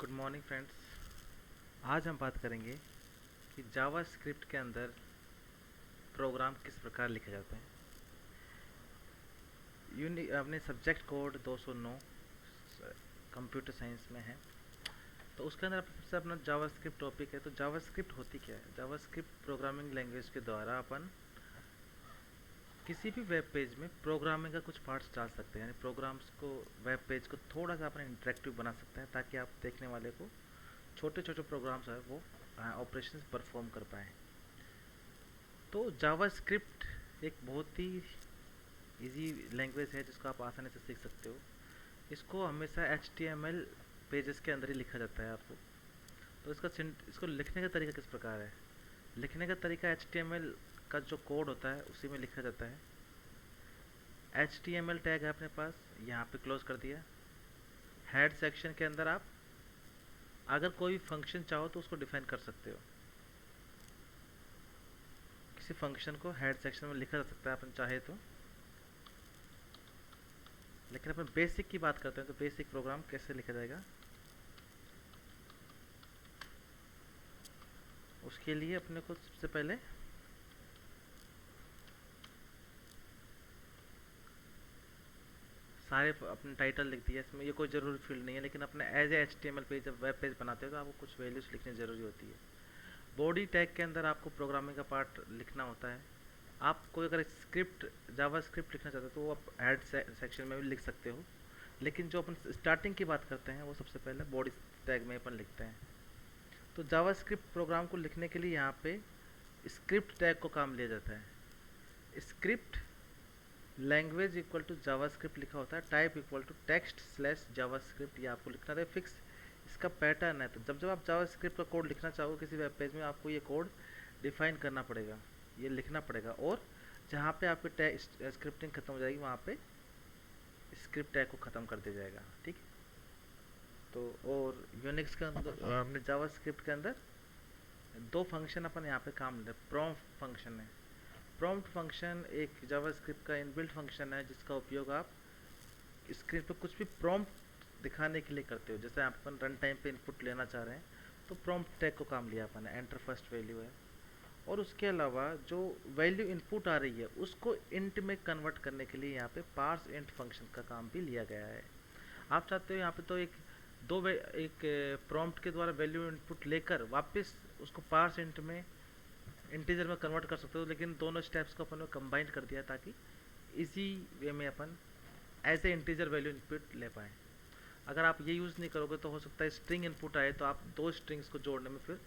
Good morning friends. आज हम बात करेंगे कि जावा स्क्रिप्ट के अंदर प्रोग्राम किस प्रकार लिखे जाते हैं। अपने सब्जेक्ट कोड 209 कंप्यूटर साइंस में है, तो उसके अंदर सबसे अपना जावा स्क्रिप्ट टॉपिक है। तो जावा स्क्रिप्ट होती क्या है? जावा स्क्रिप्ट प्रोग्रामिंग लैंग्वेज के द्वारा अपन किसी भी वेब पेज में प्रोग्रामिंग का कुछ पार्ट्स डाल सकते हैं, यानी प्रोग्राम्स को, वेब पेज को थोड़ा सा अपने इंटरेक्टिव बना सकते हैं ताकि आप देखने वाले को छोटे छोटे प्रोग्राम्स है वो ऑपरेशंस परफॉर्म कर पाएँ। तो जावा स्क्रिप्ट एक बहुत ही इजी लैंग्वेज है जिसको आप आसानी से सीख सकते हो। इसको हमेशा HTML पेजेस के अंदर ही लिखा जाता है आपको। तो इसको लिखने का तरीका किस प्रकार है? लिखने का तरीका HTML का जो कोड होता है उसी में लिखा जाता है। HTML टैग है अपने पास, यहाँ पे क्लोज कर दिया। हेड सेक्शन के अंदर आप अगर कोई फंक्शन चाहो तो उसको डिफाइन कर सकते हो। किसी फंक्शन को हेड सेक्शन में लिखा जा सकता है अपन चाहे तो। लेकिन अपन बेसिक की बात करते हैं, तो बेसिक प्रोग्राम कैसे लिखा जाएगा उसके लिए अपने को सबसे पहले सारे अपने टाइटल लिख दिया। इसमें ये कोई ज़रूरी फील्ड नहीं है, लेकिन अपने एज ए HTML पेज जब वेब पेज बनाते हो तो आपको कुछ वैल्यूज लिखनी ज़रूरी होती है। बॉडी टैग के अंदर आपको प्रोग्रामिंग का पार्ट लिखना होता है। आप कोई अगर स्क्रिप्ट, जावा स्क्रिप्ट लिखना चाहते हो तो वो आप हेड सेक्शन में भी लिख सकते हो, लेकिन जो अपन स्टार्टिंग की बात करते हैं वो सबसे पहले बॉडी टैग में अपन लिखते हैं। तो जावा स्क्रिप्ट प्रोग्राम को लिखने के लिए यहाँ पे स्क्रिप्ट टैग को काम लिया जाता है। Script language equal to JavaScript लिखा होता है, type equal to text slash JavaScript, ये आपको लिखना है फिक्स। इसका पैटर्न है, तो जब जब आप जावा स्क्रिप्ट का कोड लिखना चाहोगे किसी वेब पेज में, आपको ये कोड डिफाइन करना पड़ेगा, ये लिखना पड़ेगा। और जहाँ पे आपकी स्क्रिप्टिंग खत्म हो जाएगी वहाँ पे स्क्रिप्ट टैग को ख़त्म कर दिया जाएगा, ठीक। तो और यूनिक्स के अंदर अपने जावा स्क्रिप्ट के अंदर दो फंक्शन अपन यहाँ पे काम ले, प्रॉम्प्ट फंक्शन है। प्रॉम्प्ट फंक्शन एक जावास्क्रिप्ट का इनबिल्ट फंक्शन है जिसका उपयोग आप स्क्रीन पर कुछ भी प्रॉम्प्ट दिखाने के लिए करते हो। जैसे आप अपन रन टाइम पे इनपुट लेना चाह रहे हैं तो प्रॉम्प्ट टैग को काम लिया अपन ने, एंटर फर्स्ट वैल्यू है। और उसके अलावा जो वैल्यू इनपुट आ रही है उसको इंट में कन्वर्ट करने के लिए यहाँ पे पार्स इंट फंक्शन का काम भी लिया गया है। आप चाहते हो यहाँ पे तो एक प्रॉम्प्ट के द्वारा वैल्यू इनपुट लेकर वापस उसको पार्स इंट में, इंटीजर में कन्वर्ट कर सकते हो, लेकिन दोनों स्टेप्स को अपन ने कंबाइन कर दिया ताकि इजी वे में अपन as a integer value input ले पाएँ। अगर आप ये यूज़ नहीं करोगे तो हो सकता है स्ट्रिंग इनपुट आए तो आप दो स्ट्रिंग्स को जोड़ने में फिर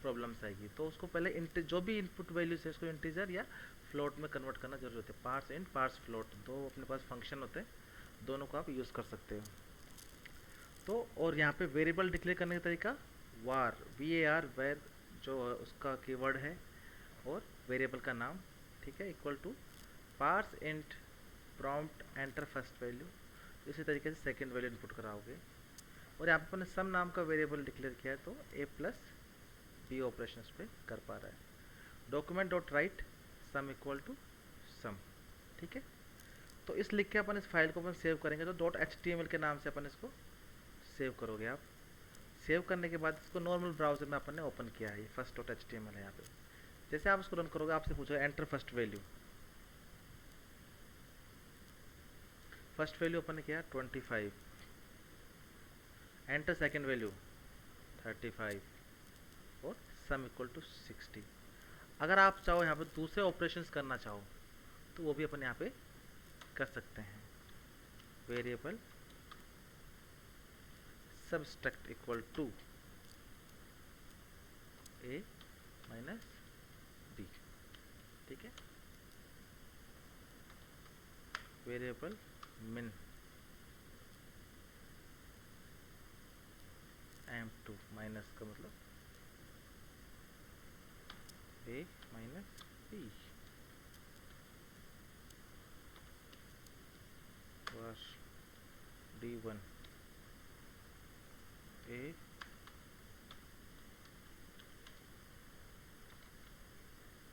प्रॉब्लम्स आएगी। तो उसको पहले जो भी इनपुट वैल्यूज है उसको इंटीजर या फ्लोट में कन्वर्ट करना जरूरी होता है। पार्स इंट, पार्स फ्लोट, दो अपने पास फंक्शन होते हैं, दोनों को आप यूज़ कर सकते हो। तो और यहाँ पे वेरिएबल डिक्लेयर करने का तरीका वार, VAR, वेर जो उसका कीवर्ड है और वेरिएबल का नाम, ठीक है, equal to parse int prompt enter first value. इसी तरीके से सेकंड वैल्यू इनपुट कराओगे। और यहाँ पे अपने सम नाम का वेरिएबल डिक्लेयर किया है तो A प्लस B ऑपरेशन पे कर पा रहा है। Document dot write sum equal to sum, ठीक है। तो इस लिख के अपन इस फाइल को अपन सेव करेंगे तो .html के नाम से अपन इसको सेव करोगे आप। सेव करने के बाद इसको नॉर्मल ब्राउजर में अपन ने ओपन किया है, ये फर्स्ट .html है यहाँ पे। जैसे आप इसको रन करोगे आपसे पूछोगे enter first value. First value अपन ने किया 25, एंटर सेकेंड वैल्यू 35 और सम इक्वल टू 60। अगर आप चाहो यहाँ पे दूसरे ऑपरेशंस करना चाहो तो वो भी अपन यहाँ पे कर सकते हैं। Variable subtract equal to A minus B, ठीक है। वेरिएबल मिन M2, माइनस का मतलब A minus B, var D1 A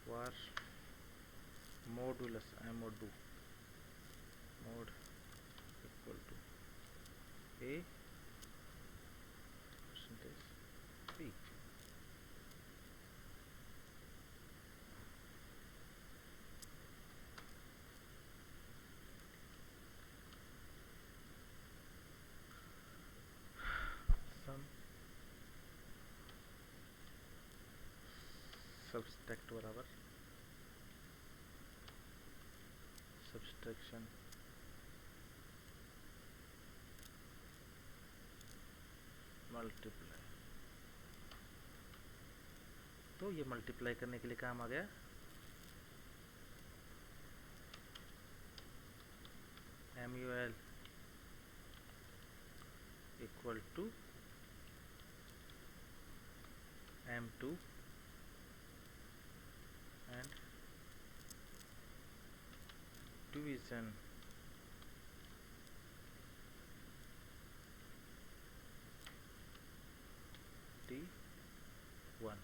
var modulus mod2 mod equal to A subtract बराबर सब्सट्रैक्शन मल्टीप्लाई। तो ये मल्टीप्लाई करने के लिए काम आ गया MUL equal to M2 and division D1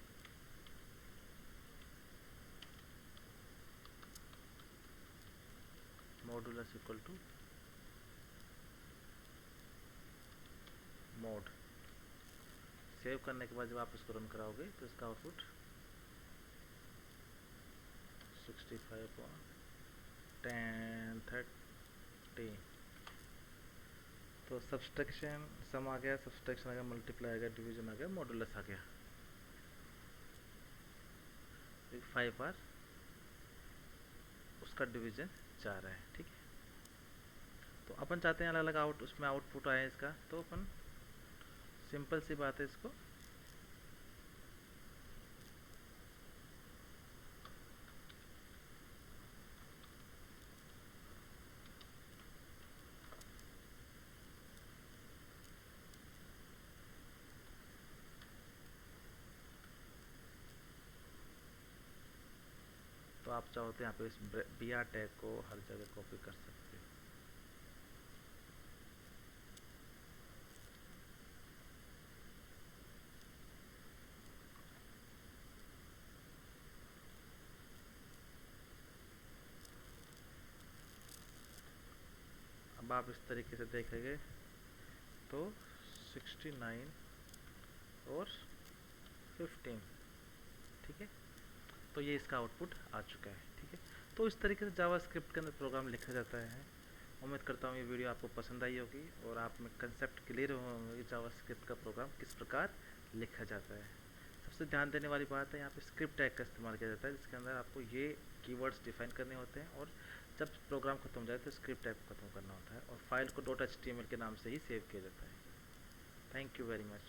modulus equal to mod. Save करने के बाद जब आप इसको रन कराओगे तो इसका आउटपुट 65/1030। तो सब्सट्रैक्शन सम आ गया, सब्सट्रैक्शन आ गया, मल्टीप्लाई आ गया, डिवीजन आ गया, मॉडुलस आ गया। 5 बार उसका डिवीजन 4 है, ठीक है। तो अपन चाहते हैं अलग अलग उसमें आउटपुट आए इसका, तो अपन सिंपल सी बात है इसको तो आप चाहो तो यहाँ पे इस BR टैग को हर जगह कॉपी कर सकते हो। अब आप इस तरीके से देखेंगे तो 69 और 15, ठीक है। तो ये इसका आउटपुट आ चुका है, ठीक है। तो इस तरीके से जावास्क्रिप्ट के अंदर प्रोग्राम लिखा जाता है। उम्मीद करता हूँ ये वीडियो आपको पसंद आई होगी और आप में कंसेप्ट क्लियर होंगे कि जावास्क्रिप्ट का प्रोग्राम किस प्रकार लिखा जाता है। सबसे ध्यान देने वाली बात है, यहाँ पे स्क्रिप्ट टैग का इस्तेमाल किया जाता है, जिसके अंदर आपको ये कीवर्ड्स डिफाइन करने होते हैं और जब प्रोग्राम खत्म हो जाए तो स्क्रिप्ट टैग को खत्म करना होता है और फाइल को .html के नाम से ही सेव किया जाता है। Thank you very much.